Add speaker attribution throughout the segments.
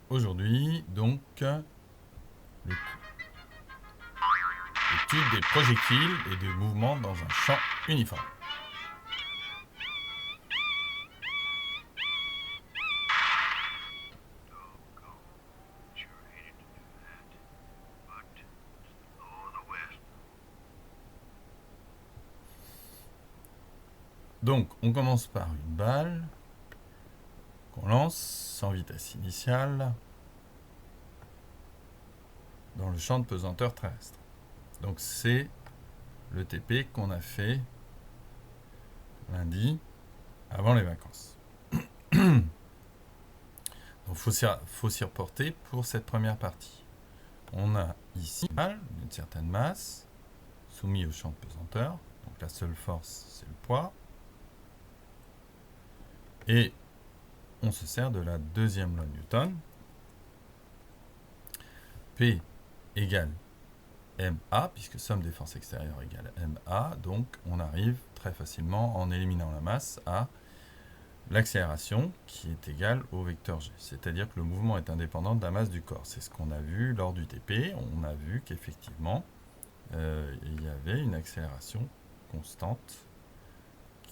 Speaker 1: Aujourd'hui, donc, l'étude des projectiles et des mouvements dans un champ uniforme. Donc, on commence par une balle qu'on lance sans vitesse initiale dans le champ de pesanteur terrestre. Donc, c'est le TP qu'on a fait lundi avant les vacances. Donc, faut s'y reporter pour cette première partie. On a ici une balle d'une certaine masse soumise au champ de pesanteur. Donc, la seule force, c'est le poids. Et on se sert de la deuxième loi de Newton. P égale MA, puisque somme des forces extérieures égale MA, donc on arrive très facilement, en éliminant la masse, à l'accélération qui est égale au vecteur G. C'est-à-dire que le mouvement est indépendant de la masse du corps. C'est ce qu'on a vu lors du TP. On a vu qu'effectivement, il y avait une accélération constante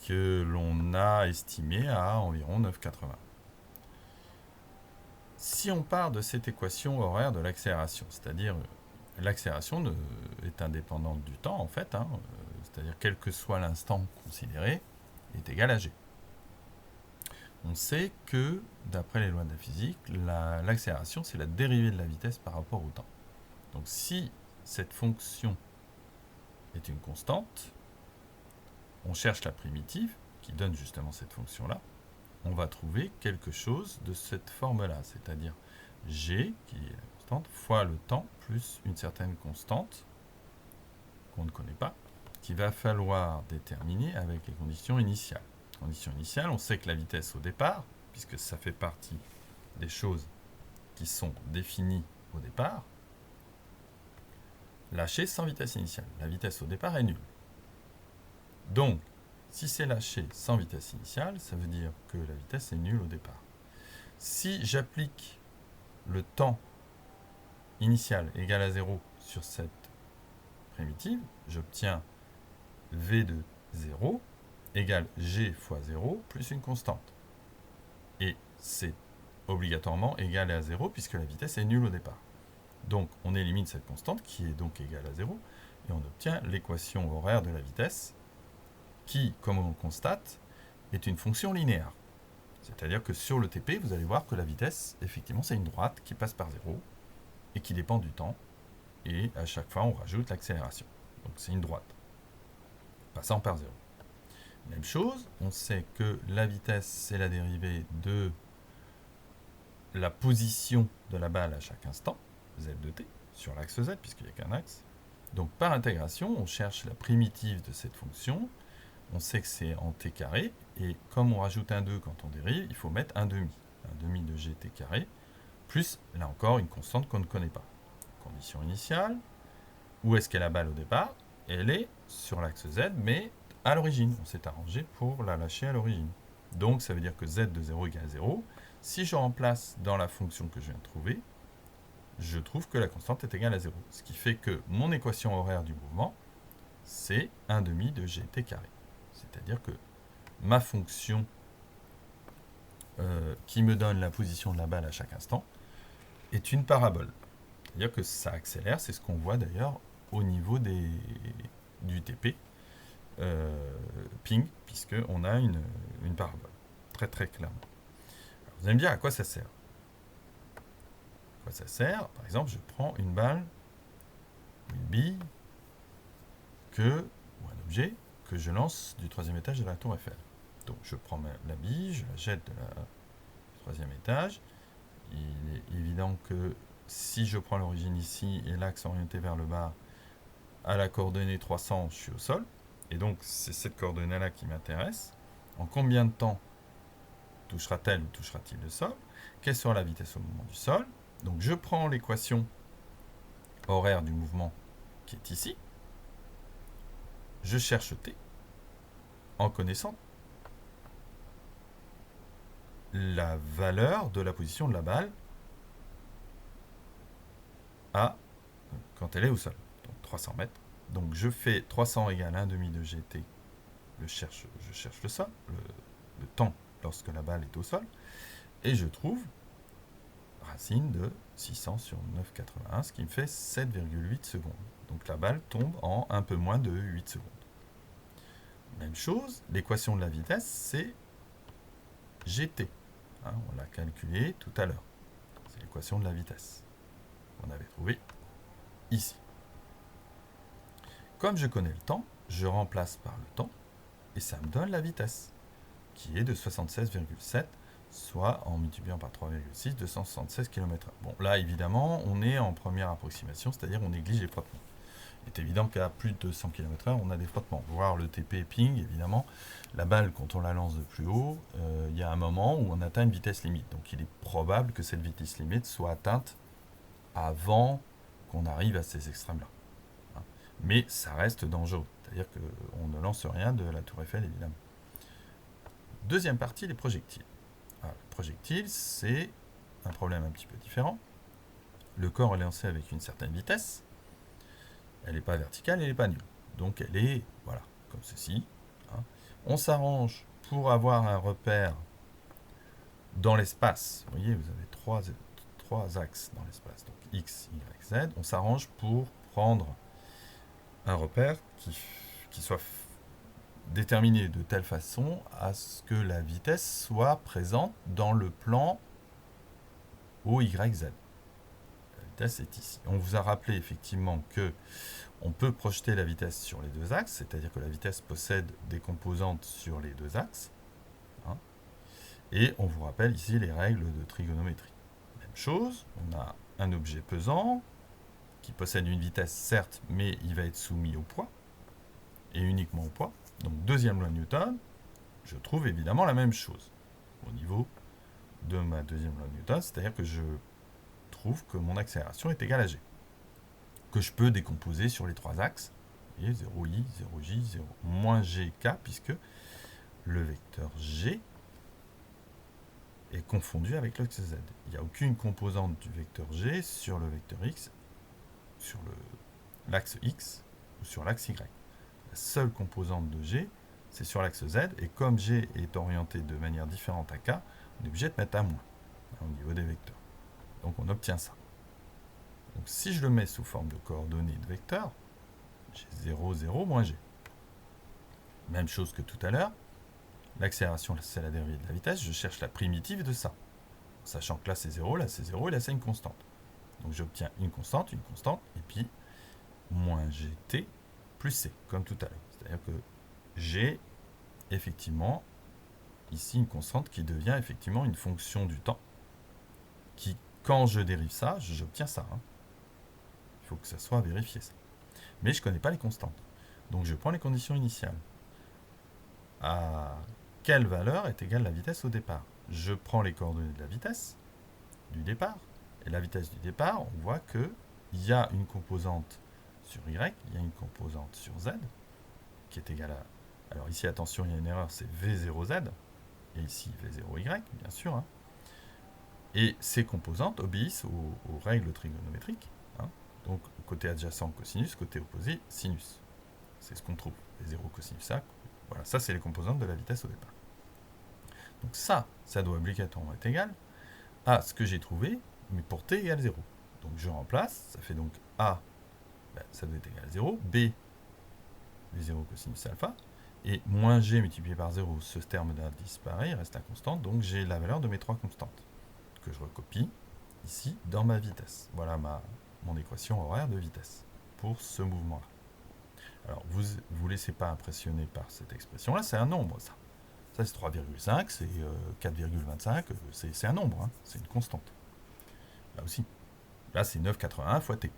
Speaker 1: que l'on a estimée à environ 9,80. Si on part de cette équation horaire de l'accélération, c'est-à-dire l'accélération est indépendante du temps en fait, c'est-à-dire quel que soit l'instant considéré, est égal à g. On sait que, d'après les lois de la physique, l'accélération c'est la dérivée de la vitesse par rapport au temps. Donc si cette fonction est une constante, on cherche la primitive qui donne justement cette fonction-là, on va trouver quelque chose de cette forme-là, c'est-à-dire g, qui est la constante, fois le temps, plus une certaine constante, qu'on ne connaît pas, qu'il va falloir déterminer avec les conditions initiales. Conditions initiales, on sait que la vitesse au départ, puisque ça fait partie des choses qui sont définies au départ, lâcher sans vitesse initiale. La vitesse au départ est nulle. Donc, si c'est lâché sans vitesse initiale, ça veut dire que la vitesse est nulle au départ. Si j'applique le temps initial égal à 0 sur cette primitive, j'obtiens v de 0 égale g fois 0 plus une constante. Et c'est obligatoirement égal à 0 puisque la vitesse est nulle au départ. Donc on élimine cette constante qui est donc égale à 0 et on obtient l'équation horaire de la vitesse qui, comme on le constate, est une fonction linéaire. C'est-à-dire que sur le TP, vous allez voir que la vitesse, effectivement, c'est une droite qui passe par 0 et qui dépend du temps. Et à chaque fois, on rajoute l'accélération. Donc c'est une droite, passant par 0. Même chose, on sait que la vitesse, c'est la dérivée de la position de la balle à chaque instant, z de t, sur l'axe z, puisqu'il n'y a qu'un axe. Donc par intégration, on cherche la primitive de cette fonction. On sait que c'est en t carré, et comme on rajoute un 2 quand on dérive, il faut mettre un demi de gt carré, plus, là encore, une constante qu'on ne connaît pas. Condition initiale, où est-ce qu'est la balle au départ? Elle est sur l'axe z, mais à l'origine. On s'est arrangé pour la lâcher à l'origine. Donc ça veut dire que z de 0 égale 0. Si je remplace dans la fonction que je viens de trouver, je trouve que la constante est égale à 0. Ce qui fait que mon équation horaire du mouvement, c'est un demi de gt carré. C'est-à-dire que ma fonction qui me donne la position de la balle à chaque instant est une parabole. C'est-à-dire que ça accélère, c'est ce qu'on voit d'ailleurs au niveau du TP ping, puisqu'on a une parabole, très très clairement. Alors, vous allez me dire à quoi ça sert. À quoi ça sert? Par exemple, je prends une balle, une bille, ou un objet que je lance du 3e étage de la tour Eiffel. Donc je prends la bille, je la jette du 3e étage. Il est évident que si je prends l'origine ici et l'axe orienté vers le bas, à la coordonnée 300, je suis au sol. Et donc c'est cette coordonnée-là qui m'intéresse. En combien de temps touchera-t-elle ou touchera-t-il le sol? Quelle sera la vitesse au moment du sol? Donc je prends l'équation horaire du mouvement qui est ici. Je cherche t en connaissant la valeur de la position de la balle à quand elle est au sol, donc 300 mètres. Donc je fais 300 égale 1,5 de gt, je cherche le sol, le temps lorsque la balle est au sol, et je trouve racine de 600 sur 9,81, ce qui me fait 7,8 secondes. Donc la balle tombe en un peu moins de 8 secondes. Même chose, l'équation de la vitesse, c'est gt. Hein, on l'a calculé tout à l'heure. C'est l'équation de la vitesse qu'on avait trouvée ici. Comme je connais le temps, je remplace par le temps, et ça me donne la vitesse, qui est de 76,7, soit en multipliant par 3,6, 276 km/h. Bon, là, évidemment, on est en première approximation, c'est-à-dire on néglige les frottements. Il est évident qu'à plus de 200 km/h, on a des frottements. Voir le TP ping, évidemment, la balle, quand on la lance de plus haut, il y a un moment où on atteint une vitesse limite. Donc il est probable que cette vitesse limite soit atteinte avant qu'on arrive à ces extrêmes-là. Hein. Mais ça reste dangereux. C'est-à-dire qu'on ne lance rien de la tour Eiffel, évidemment. Deuxième partie, les projectiles. Alors, les projectiles, c'est un problème un petit peu différent. Le corps est lancé avec une certaine vitesse. Elle n'est pas verticale, elle n'est pas nulle. Donc elle est, voilà, comme ceci. Hein. On s'arrange pour avoir un repère dans l'espace. Vous voyez, vous avez trois axes dans l'espace. Donc X, Y, Z. On s'arrange pour prendre un repère qui soit déterminé de telle façon à ce que la vitesse soit présente dans le plan OYZ. La vitesse est ici. On vous a rappelé effectivement que on peut projeter la vitesse sur les deux axes, c'est-à-dire que la vitesse possède des composantes sur les deux axes. Hein, et on vous rappelle ici les règles de trigonométrie. Même chose, on a un objet pesant qui possède une vitesse certes, mais il va être soumis au poids, et uniquement au poids. Donc deuxième loi de Newton, je trouve évidemment la même chose au niveau de ma deuxième loi de Newton, c'est-à-dire que je trouve que mon accélération est égale à g, que je peux décomposer sur les trois axes, et 0i, 0j, 0 moins gk, puisque le vecteur g est confondu avec l'axe z. Il n'y a aucune composante du vecteur g sur le vecteur x, sur l'axe x ou sur l'axe y. La seule composante de g, c'est sur l'axe z, et comme g est orienté de manière différente à k, on est obligé de mettre un moins au niveau des vecteurs. Donc on obtient ça. Donc si je le mets sous forme de coordonnées de vecteurs, j'ai 0, 0, moins g. Même chose que tout à l'heure, l'accélération c'est la dérivée de la vitesse, je cherche la primitive de ça. Sachant que là c'est 0, là c'est 0, et là c'est une constante. Donc j'obtiens une constante, et puis moins gt plus c, comme tout à l'heure. C'est-à-dire que j'ai effectivement ici une constante qui devient effectivement une fonction du temps, qui, quand je dérive ça, j'obtiens ça. Hein. Il faut que ça soit vérifié, ça. Mais je ne connais pas les constantes. Donc je prends les conditions initiales. À quelle valeur est égale la vitesse au départ? Je prends les coordonnées de la vitesse du départ. Et la vitesse du départ, on voit qu'il y a une composante sur y, il y a une composante sur z, qui est égale à... Alors ici, attention, il y a une erreur, c'est v0z, et ici v0y, bien sûr. Hein. Et ces composantes obéissent aux règles trigonométriques. Hein. Donc, côté adjacent, cosinus, côté opposé, sinus. C'est ce qu'on trouve. V0 cosinus A. Voilà, ça, c'est les composantes de la vitesse au départ. Donc ça doit obligatoirement être égal à ce que j'ai trouvé, mais pour t égale 0. Donc je remplace, ça fait donc A, ça doit être égal à 0, B, V0 cosinus alpha, et moins G multiplié par 0, ce terme-là disparaît, il reste la constante, donc j'ai la valeur de mes trois constantes, que je recopie ici dans ma vitesse. Voilà mon équation horaire de vitesse pour ce mouvement-là. Alors, vous laissez pas impressionner par cette expression-là, c'est un nombre, ça. Ça, c'est 3,5, c'est 4,25, c'est un nombre, hein, c'est une constante. Là aussi. Là, c'est 9,81 fois t,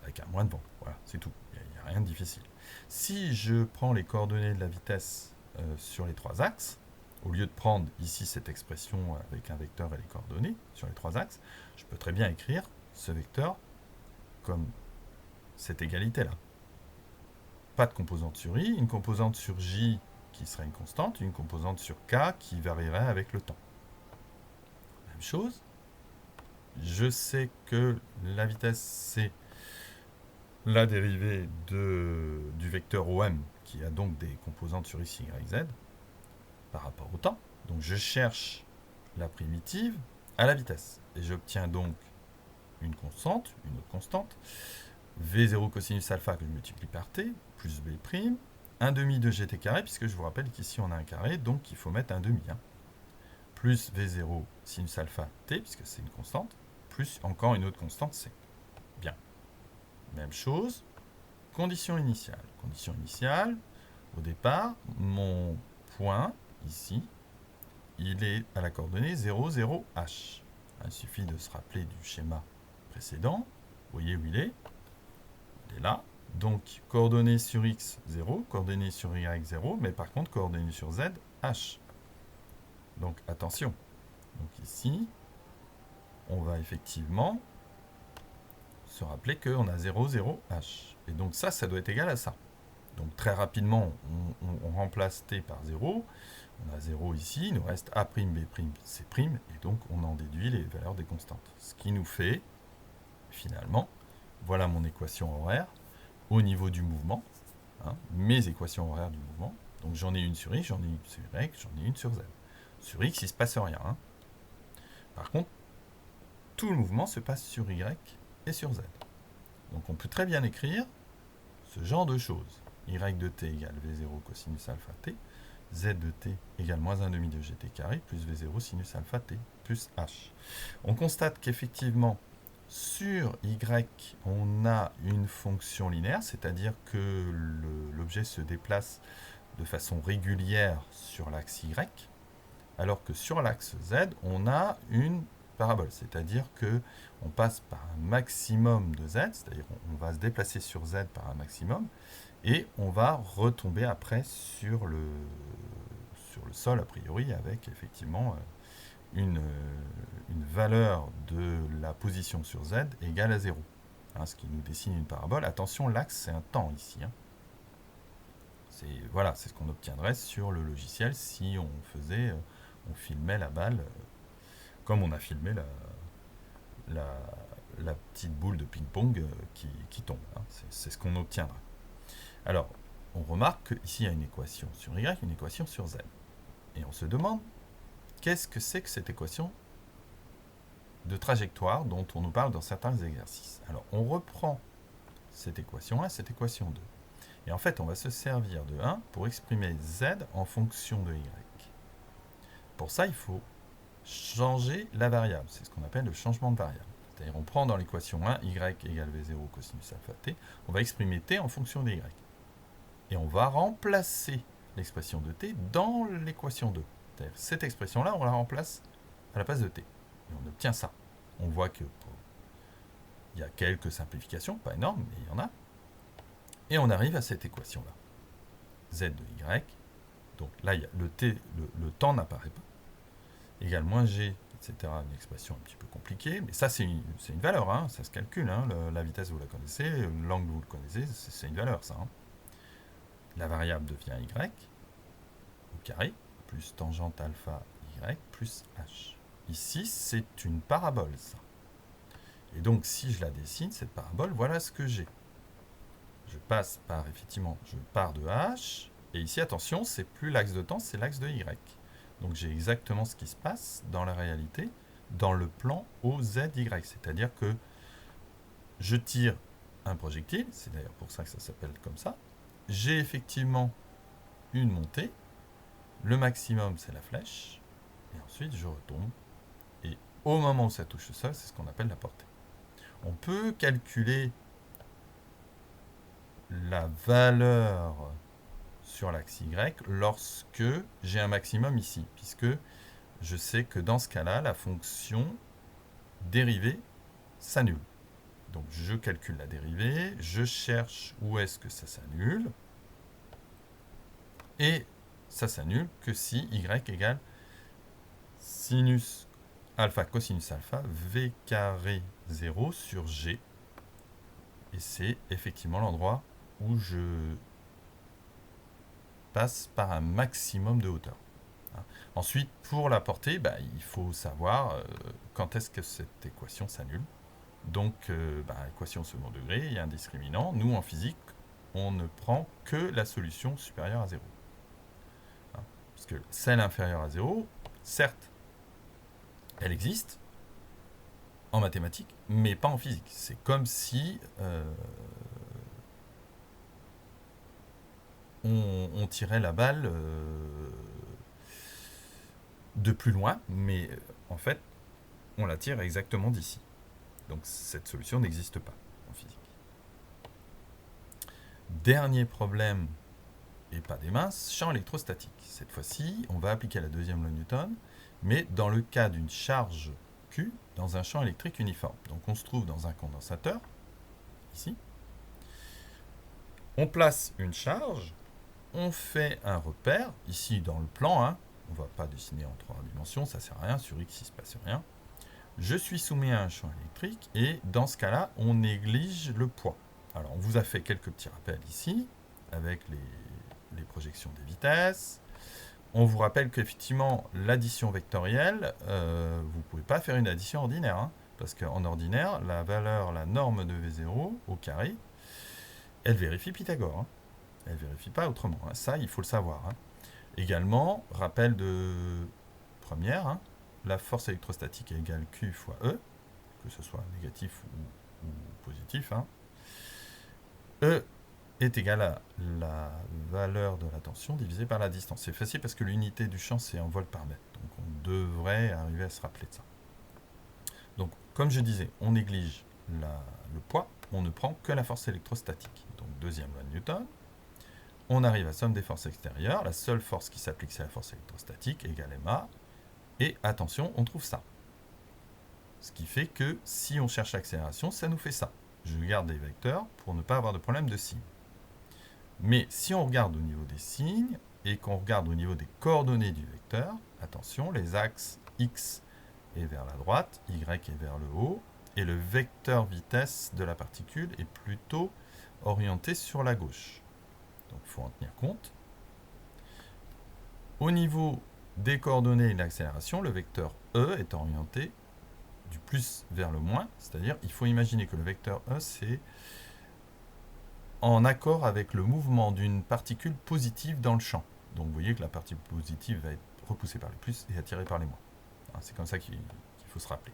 Speaker 1: avec un moins de vent. Voilà, c'est tout. Il n'y a rien de difficile. Si je prends les coordonnées de la vitesse sur les trois axes, au lieu de prendre ici cette expression avec un vecteur et les coordonnées sur les trois axes, je peux très bien écrire ce vecteur comme cette égalité-là. Pas de composante sur i, une composante sur j qui serait une constante, une composante sur k qui varierait avec le temps. Même chose, je sais que la vitesse, c'est la dérivée du vecteur OM, qui a donc des composantes sur x, y, z, par rapport au temps. Donc je cherche la primitive à la vitesse. Et j'obtiens donc une autre constante, V0 cosinus alpha que je multiplie par t, plus B', 1 demi de gt carré, puisque je vous rappelle qu'ici on a un carré, donc il faut mettre un demi, hein, plus V0 sinus alpha t, puisque c'est une constante, plus encore une autre constante c. Bien. Même chose, condition initiale. Condition initiale, au départ, mon point, ici, il est à la coordonnée 0, 0, h. Il suffit de se rappeler du schéma précédent. Vous voyez où il est. Il est là. Donc, coordonnées sur x, 0. Coordonnées sur y, 0. Mais par contre, coordonnées sur z, h. Donc, attention. Donc ici, on va effectivement se rappeler qu'on a 0, 0, h. Et donc ça doit être égal à ça. Donc très rapidement, on remplace t par 0. On a 0 ici, il nous reste a', b', c', et donc on en déduit les valeurs des constantes. Ce qui nous fait, finalement, voilà mon équation horaire au niveau du mouvement, hein, mes équations horaires du mouvement. Donc j'en ai une sur x, j'en ai une sur y, j'en ai une sur z. Sur x, il ne se passe rien. Hein. Par contre, tout le mouvement se passe sur y et sur z. Donc on peut très bien écrire ce genre de choses. Y de t égale V0 cosinus alpha t, Z de t égale moins 1 demi de gt carré, plus V0 sinus alpha t, plus h. On constate qu'effectivement, sur y, on a une fonction linéaire, c'est-à-dire que l'objet se déplace de façon régulière sur l'axe y, alors que sur l'axe z, on a une parabole, c'est-à-dire que on passe par un maximum de z, c'est-à-dire on va se déplacer sur z par un maximum, et on va retomber après sur le sol, a priori, avec effectivement une valeur de la position sur z égale à 0. Hein, ce qui nous dessine une parabole. Attention, l'axe, c'est un temps ici. Hein. Voilà, c'est ce qu'on obtiendrait sur le logiciel si on filmait la balle comme on a filmé la petite boule de ping-pong qui tombe. Hein. C'est ce qu'on obtiendra. Alors, on remarque qu'ici, il y a une équation sur y, une équation sur z. Et on se demande, qu'est-ce que c'est que cette équation de trajectoire dont on nous parle dans certains exercices? Alors, on reprend cette équation 1, cette équation 2. Et en fait, on va se servir de 1 pour exprimer z en fonction de y. Pour ça, il faut changer la variable. C'est ce qu'on appelle le changement de variable. C'est-à-dire, on prend dans l'équation 1, y égale v0 cosinus alpha t, on va exprimer t en fonction de y. Et on va remplacer l'expression de t dans l'équation 2. C'est-à-dire, cette expression-là, on la remplace à la place de t. Et on obtient ça. On voit que il y a quelques simplifications, pas énormes, mais il y en a. Et on arrive à cette équation-là. Z de y. Donc là, il y a le temps n'apparaît pas. Égale moins g, etc. Une expression un petit peu compliquée. Mais ça, c'est une valeur. Hein, ça se calcule. Hein, la vitesse, vous la connaissez. L'angle, vous le connaissez. C'est une valeur, ça. Hein. La variable devient y au carré, plus tangente alpha y, plus h. Ici, c'est une parabole, ça. Et donc, si je la dessine, cette parabole, voilà ce que j'ai. Je passe par, effectivement, je pars de h, et ici, attention, c'est plus l'axe de temps, c'est l'axe de y. Donc, j'ai exactement ce qui se passe dans la réalité, dans le plan OZY. C'est-à-dire que je tire un projectile, c'est d'ailleurs pour ça que ça s'appelle comme ça. J'ai effectivement une montée, le maximum, c'est la flèche, et ensuite, je retombe, et au moment où ça touche le sol, c'est ce qu'on appelle la portée. On peut calculer la valeur sur l'axe Y lorsque j'ai un maximum ici, puisque je sais que dans ce cas-là, la fonction dérivée s'annule. Donc je calcule la dérivée, je cherche où est-ce que ça s'annule, et ça s'annule que si Y égale sinus alpha cosinus alpha V carré 0 sur G. Et c'est effectivement l'endroit où je passe par un maximum de hauteur. Hein. Ensuite, pour la portée, il faut savoir quand est-ce que cette équation s'annule. Donc, équation au second degré, il y a un discriminant. Nous, en physique, on ne prend que la solution supérieure à 0. Hein. Parce que celle inférieure à 0, certes, elle existe en mathématiques, mais pas en physique. C'est comme si on tirait la balle de plus loin, mais en fait, on la tire exactement d'ici. Donc cette solution n'existe pas en physique. Dernier problème, et pas des minces, champ électrostatique. Cette fois-ci, on va appliquer la deuxième loi de Newton, mais dans le cas d'une charge Q dans un champ électrique uniforme. Donc on se trouve dans un condensateur, ici. On place une charge, on fait un repère, ici dans le plan, hein, on ne va pas dessiner en 3 dimensions, ça ne sert à rien, sur X il ne se passe rien. Je suis soumis à un champ électrique et dans ce cas-là, on néglige le poids. Alors, on vous a fait quelques petits rappels ici, avec les projections des vitesses. On vous rappelle qu'effectivement, l'addition vectorielle, vous ne pouvez pas faire une addition ordinaire, hein, parce qu'en ordinaire, la norme de V0 au carré, elle vérifie Pythagore. Hein. Elle ne vérifie pas autrement. Hein. Ça, il faut le savoir. Hein. Également, rappel de première, hein, la force électrostatique est égale Q fois E, que ce soit négatif ou positif. Hein. E est égal à la valeur de la tension divisée par la distance. C'est facile parce que l'unité du champ, c'est en volts par mètre. Donc on devrait arriver à se rappeler de ça. Donc, comme je disais, on néglige le poids, on ne prend que la force électrostatique. Donc, deuxième loi de Newton. On arrive à somme des forces extérieures. La seule force qui s'applique, c'est la force électrostatique, égale ma. Et attention, on trouve ça. Ce qui fait que si on cherche l'accélération, ça nous fait ça. Je garde des vecteurs pour ne pas avoir de problème de signes. Mais si on regarde au niveau des signes et qu'on regarde au niveau des coordonnées du vecteur, attention, les axes X est vers la droite, Y est vers le haut, et le vecteur vitesse de la particule est plutôt orienté sur la gauche. Donc il faut en tenir compte. Au niveau des coordonnées et de l'accélération, le vecteur E est orienté du plus vers le moins, c'est-à-dire il faut imaginer que le vecteur E c'est en accord avec le mouvement d'une particule positive dans le champ. Donc vous voyez que la particule positive va être repoussée par les plus et attirée par les moins. C'est comme ça qu'il faut se rappeler.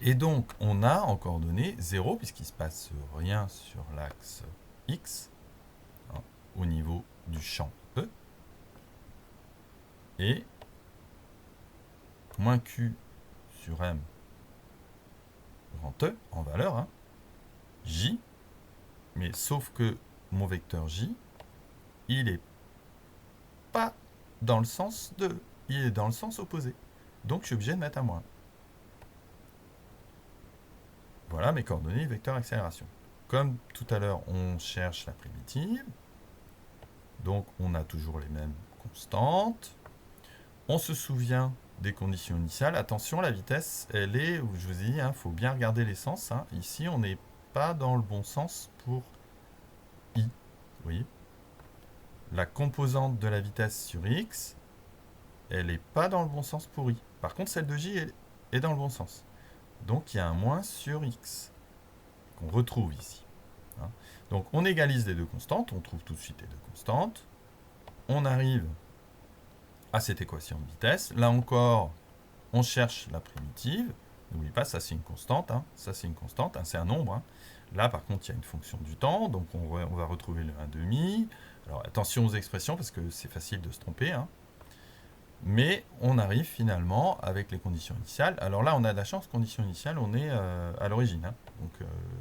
Speaker 1: Et donc on a en coordonnées 0 puisqu'il ne se passe rien sur l'axe X au niveau du champ E et moins Q sur M grand E en valeur, hein, J, mais sauf que mon vecteur J, il n'est pas dans le sens de, il est dans le sens opposé. Donc je suis obligé de mettre un moins. Voilà mes coordonnées vecteur accélération. Comme tout à l'heure, on cherche la primitive. Donc on a toujours les mêmes constantes. On se souvient des conditions initiales. Attention, la vitesse, elle est, je vous ai dit, il faut bien regarder les sens. Hein. Ici, on n'est pas dans le bon sens pour I. Vous voyez ? La composante de la vitesse sur X, elle n'est pas dans le bon sens pour I. Par contre, celle de J est dans le bon sens. Donc, il y a un moins sur X qu'on retrouve ici. Hein. Donc, on égalise les deux constantes. On trouve tout de suite les deux constantes. On arrive à cette équation de vitesse. Là encore, on cherche la primitive. N'oubliez pas, ça c'est une constante. Hein. Ça c'est une constante, hein, c'est un nombre. Hein. Là, par contre, il y a une fonction du temps. Donc, on va retrouver le 1,5. Alors, attention aux expressions parce que c'est facile de se tromper. Hein. Mais on arrive finalement avec les conditions initiales. Alors là, on a de la chance, conditions initiales, on est à l'origine. Hein. Donc,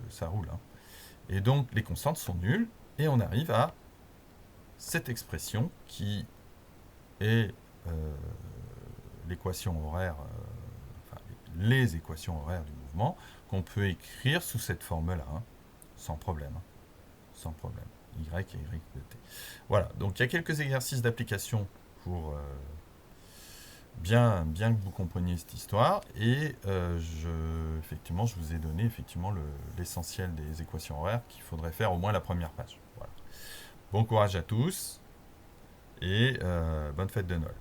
Speaker 1: ça roule. Hein. Et donc, les constantes sont nulles. Et on arrive à cette expression qui est l'équation horaire, les équations horaires du mouvement, qu'on peut écrire sous cette forme-là, hein, sans problème. Hein, sans problème. Y et Y de t. Voilà, donc il y a quelques exercices d'application pour bien que vous compreniez cette histoire. Et effectivement, je vous ai donné effectivement l'essentiel des équations horaires qu'il faudrait faire au moins la première page. Voilà. Bon courage à tous. et bonne fête de Noël.